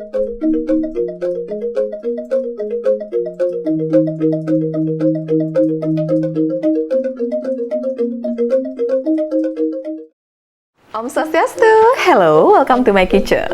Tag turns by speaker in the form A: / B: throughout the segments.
A: Om Swastiastu! Hello, welcome to my kitchen.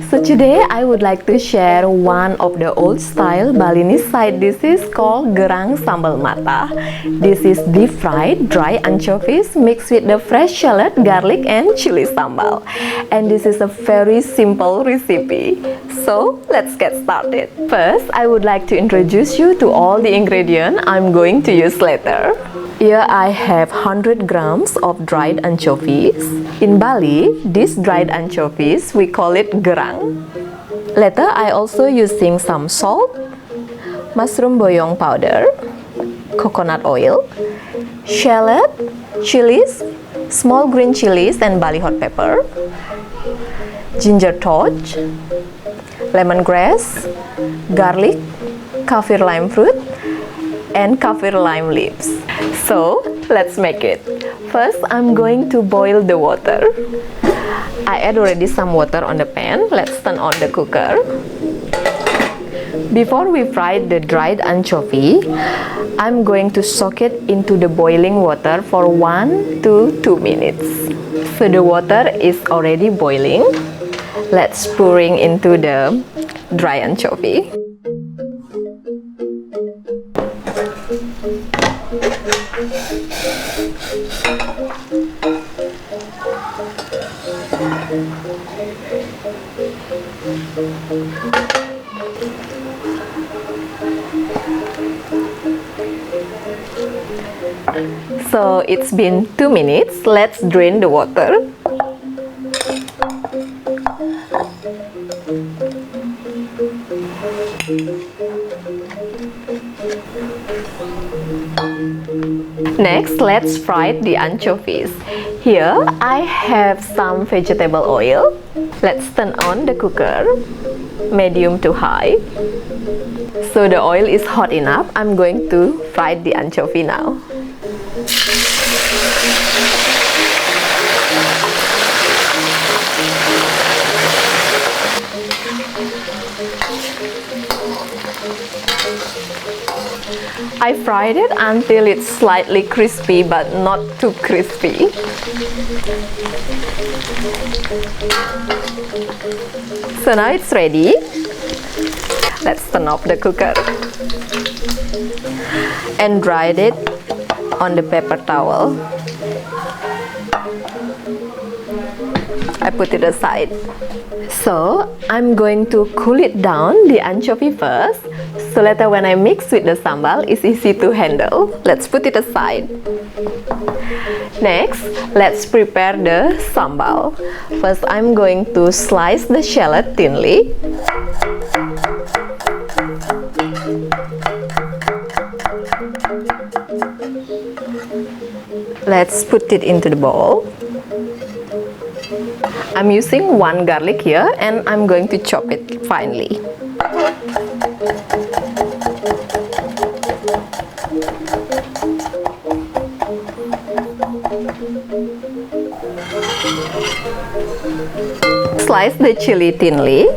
A: So today I would like to share one of the old style Balinese side dishes called Gerang Sambal Matah. This is deep fried dry anchovies mixed with the fresh shallot, garlic and chili sambal. And this is a very simple recipe. So let's get started. First, I would like to introduce you to all the ingredients I'm going to use later. Here I have 100 grams of dried anchovies. In Bali, these dried anchovies, we call it gerang. Later, I also using some salt, mushroom boyong powder, coconut oil, shallot, chilies, small green chilies and Bali hot pepper, ginger torch, lemongrass, garlic, kaffir lime fruit, and kaffir lime leaves. So let's make it. First, I'm going to boil the water. I add already some water on the pan. Let's turn on the cooker. Before we fry the dried anchovy, I'm going to soak it into the boiling water for 1 to 2 minutes. So the water is already boiling. Let's pouring into the dry anchovy. So it's been 2 minutes. Let's drain the water. Next, let's fry the anchovies. Here, I have some vegetable oil. Let's turn on the cooker, medium to high. So the oil is hot enough. I'm going to fry the anchovy now. I fried it until it's slightly crispy but not too crispy. So now it's ready. Let's turn off the cooker and dry it on the paper towel. I put it aside. So I'm going to cool it down, the anchovy first. So later when I mix with the sambal, it's easy to handle. Let's put it aside. Next, let's prepare the sambal. First, I'm going to slice the shallot thinly. Let's put it into the bowl. I'm using 1 garlic here and I'm going to chop it finely. Slice the chili thinly.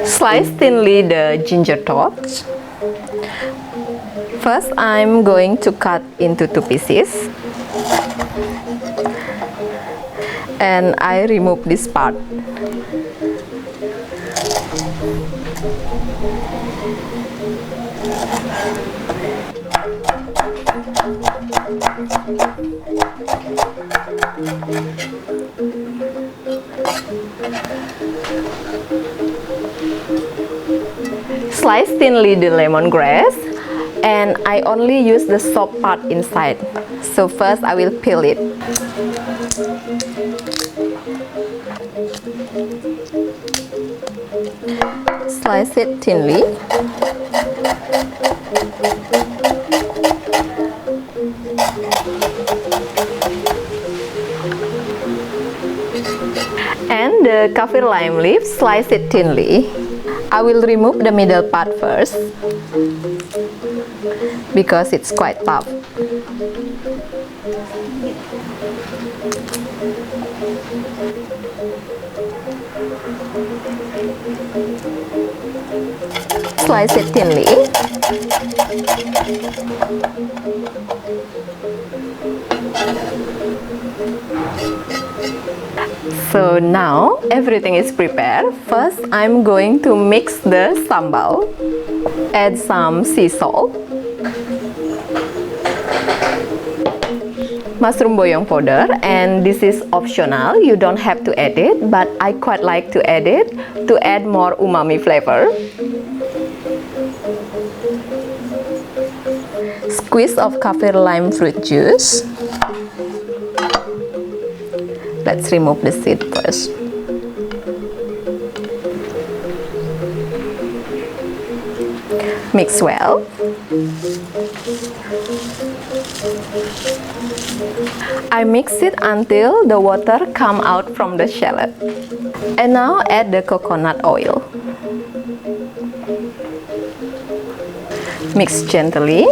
A: Slice thinly the ginger torch. First, I'm going to cut into 2 pieces. And I remove this part. Slice thinly the lemongrass, and I only use the soft part inside. So first I will peel it. Slice it thinly. And the kaffir lime leaf, slice it thinly. I will remove the middle part first because it's quite tough. Slice it thinly. So now everything is prepared. First, I'm going to mix the sambal. Add some sea salt, mushroom boyong powder, and this is optional. You don't have to add it, but I quite like to add it to add more umami flavor. Squeeze of kaffir lime fruit juice. Let's remove the seed first. Mix well. I mix it until the water come out from the shallot. And now add the coconut oil. Mix gently.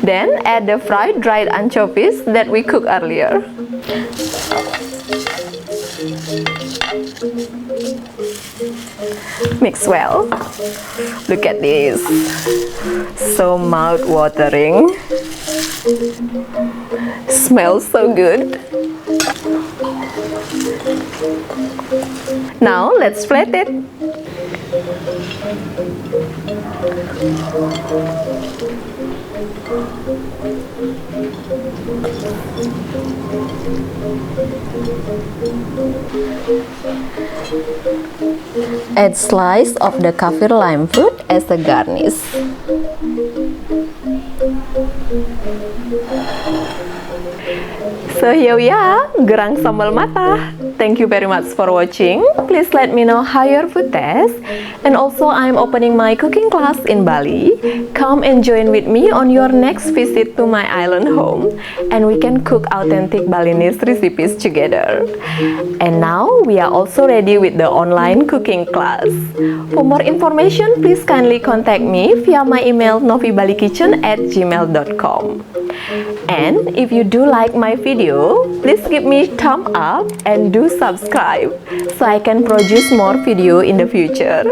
A: Then add the fried dried anchovies that we cooked earlier. Mix well. Look at this. So mouth-watering. Smells so good. Now let's plate it. Add slice of the kaffir lime fruit as a garnish. So here we are, Gerang Sambal Matah. Thank you very much for watching. Please let me know how your food tastes. And also I'm opening my cooking class in Bali. Come and join with me on your next visit to my island home. And we can cook authentic Balinese recipes together. And now we are also ready with the online cooking class. For more information, please kindly contact me via my email novibalikitchen@gmail.com. And if you do like my video, please give me thumb up and do subscribe so I can produce more video in the future.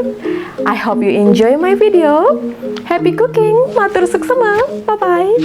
A: I hope you enjoy my video. Happy cooking! Matur Suksma! Bye-bye!